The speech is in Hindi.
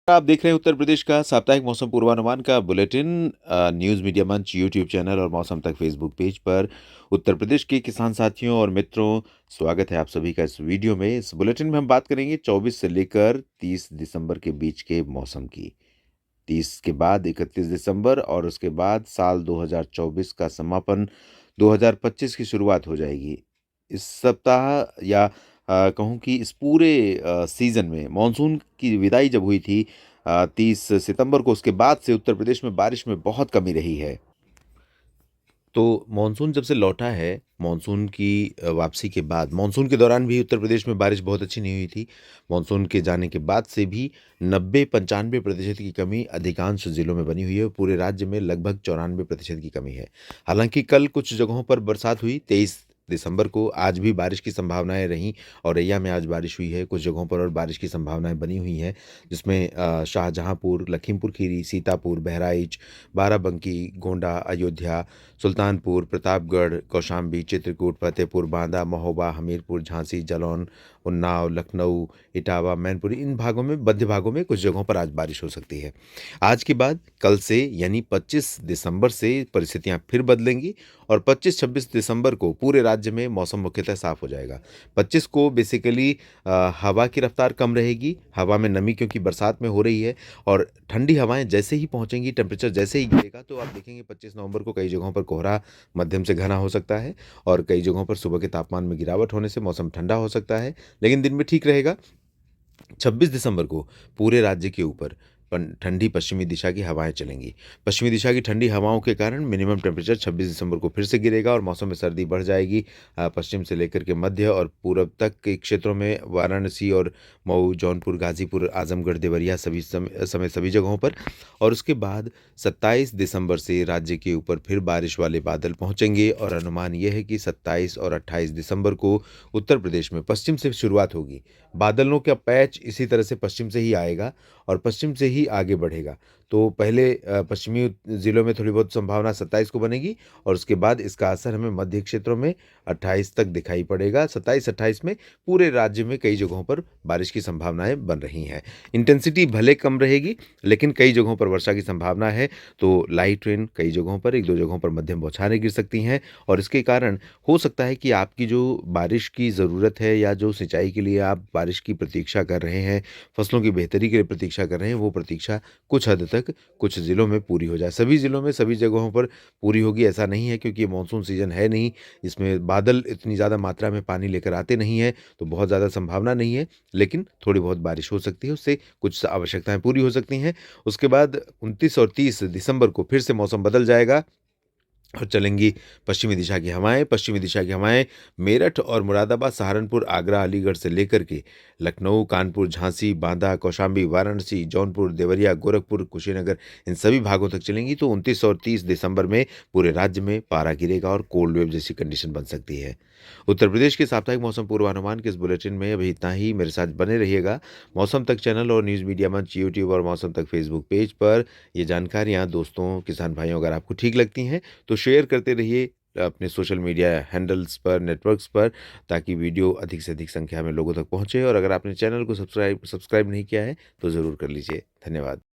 आप देख रहे हैं उत्तर प्रदेश का साप्ताहिक मौसम पूर्वानुमान का बुलेटिन। न्यूज़ मीडिया मंच यूट्यूब चैनल और मौसम तक फेसबुक पेज पर उत्तर प्रदेश के किसान साथियों और मित्रों, स्वागत है आप सभी का इस वीडियो में। इस बुलेटिन में हम बात करेंगे 24 से लेकर 30 दिसंबर के बीच के मौसम की। 30 के बाद 31 दिसंबर और उसके बाद साल 2024 का समापन, 2025 की शुरुआत हो जाएगी। इस सप्ताह या कहूँ कि इस पूरे सीज़न में मानसून की विदाई जब हुई थी 30 सितंबर को, उसके बाद से उत्तर प्रदेश में बारिश में बहुत कमी रही है। तो मानसून जब से लौटा है, मानसून की वापसी के बाद, मानसून के दौरान भी उत्तर प्रदेश में बारिश बहुत अच्छी नहीं हुई थी। मानसून के जाने के बाद से भी 90-95% की कमी अधिकांश ज़िलों में बनी हुई है और पूरे राज्य में लगभग 94% की कमी है। हालाँकि कल कुछ जगहों पर बरसात हुई, 23 दिसंबर को आज भी बारिश की संभावनाएँ रहीं। औरैया में आज बारिश हुई है, कुछ जगहों पर और बारिश की संभावनाएँ बनी हुई हैं, जिसमें शाहजहाँपुर, लखीमपुर खीरी, सीतापुर, बहराइच, बाराबंकी, गोंडा, अयोध्या, सुल्तानपुर, प्रतापगढ़, कौशाम्बी, चित्रकूट, फतेहपुर, बांदा, महोबा, हमीरपुर, झांसी, जालौन, उन्नाव, लखनऊ, इटावा, मैनपुरी, इन भागों में, मध्य भागों में कुछ जगहों पर आज बारिश हो सकती है। आज के बाद कल से यानी 25 दिसंबर से परिस्थितियां फिर बदलेंगी और 25-26 दिसंबर को पूरे राज्य में मौसम मुख्यतः साफ हो जाएगा। 25 को बेसिकली हवा की रफ्तार कम रहेगी, हवा में नमी क्योंकि बरसात में हो रही है, और ठंडी हवाएं जैसे ही पहुंचेंगी, टेम्परेचर जैसे ही गिरेगा, तो आप देखेंगे 25 नवंबर को कई जगहों पर कोहरा मध्यम से घना हो सकता है और कई जगहों पर सुबह के तापमान में गिरावट होने से मौसम ठंडा हो सकता है, लेकिन दिन में ठीक रहेगा। 26 दिसंबर को पूरे राज्य के ऊपर ठंडी पश्चिमी दिशा की हवाएं चलेंगी। पश्चिमी दिशा की ठंडी हवाओं के कारण मिनिमम टेम्परेचर 26 दिसंबर को फिर से गिरेगा और मौसम में सर्दी बढ़ जाएगी। पश्चिम से लेकर के मध्य और पूरब तक के क्षेत्रों में, वाराणसी और मऊ, जौनपुर, गाजीपुर, आजमगढ़, देवरिया समेत सभी जगहों पर। और उसके बाद 27 दिसंबर से राज्य के ऊपर फिर बारिश वाले बादल पहुंचेंगे और अनुमान यह है कि 27 और 28 दिसंबर को उत्तर प्रदेश में पश्चिम से शुरुआत होगी। बादलों का पैच इसी तरह से पश्चिम से ही आएगा और पश्चिम से ही आगे बढ़ेगा। तो पहले पश्चिमी ज़िलों में थोड़ी बहुत संभावना 27 को बनेगी और उसके बाद इसका असर हमें मध्य क्षेत्रों में 28 तक दिखाई पड़ेगा। 27-28 में पूरे राज्य में कई जगहों पर बारिश की संभावनाएं बन रही हैं। इंटेंसिटी भले कम रहेगी, लेकिन कई जगहों पर वर्षा की संभावना है। तो लाइट रेन कई जगहों पर, एक दो जगहों पर मध्यम बौछारें गिर सकती हैं और इसके कारण हो सकता है कि आपकी जो बारिश की ज़रूरत है या जो सिंचाई के लिए आप बारिश की प्रतीक्षा कर रहे हैं, फसलों की बेहतरी के लिए प्रतीक्षा कर रहे हैं, वो प्रतीक्षा कुछ हद तक कुछ ज़िलों में पूरी हो जाए। सभी ज़िलों में सभी जगहों पर पूरी होगी ऐसा नहीं है, क्योंकि ये मानसून सीज़न है नहीं, इसमें बादल इतनी ज़्यादा मात्रा में पानी लेकर आते नहीं हैं, तो बहुत ज़्यादा संभावना नहीं है, लेकिन थोड़ी बहुत बारिश हो सकती है, उससे कुछ आवश्यकताएँ पूरी हो सकती हैं। उसके बाद 29 और 30 दिसंबर को फिर से मौसम बदल जाएगा और चलेंगी पश्चिमी दिशा की हवाएं। पश्चिमी दिशा की हवाएं मेरठ और मुरादाबाद, सहारनपुर, आगरा, अलीगढ़ से लेकर के लखनऊ, कानपुर, झांसी, बांदा, कौशाम्बी, वाराणसी, जौनपुर, देवरिया, गोरखपुर, कुशीनगर, इन सभी भागों तक चलेंगी। तो 29 और 30 दिसंबर में पूरे राज्य में पारा गिरेगा और कोल्ड वेव जैसी कंडीशन बन सकती है। उत्तर प्रदेश के साप्ताहिक मौसम पूर्वानुमान के इस बुलेटिन में अभी इतना ही। मेरे साथ बने रहिएगा मौसम तक चैनल और न्यूज़ मीडिया मंच यूट्यूब और मौसम तक फेसबुक पेज पर। ये जानकारियाँ दोस्तों, किसान भाइयों, अगर आपको ठीक लगती हैं तो शेयर करते रहिए अपने सोशल मीडिया हैंडल्स पर, नेटवर्क्स पर, ताकि वीडियो अधिक से अधिक संख्या में लोगों तक पहुंचे। और अगर आपने चैनल को सब्सक्राइब नहीं किया है तो ज़रूर कर लीजिए। धन्यवाद।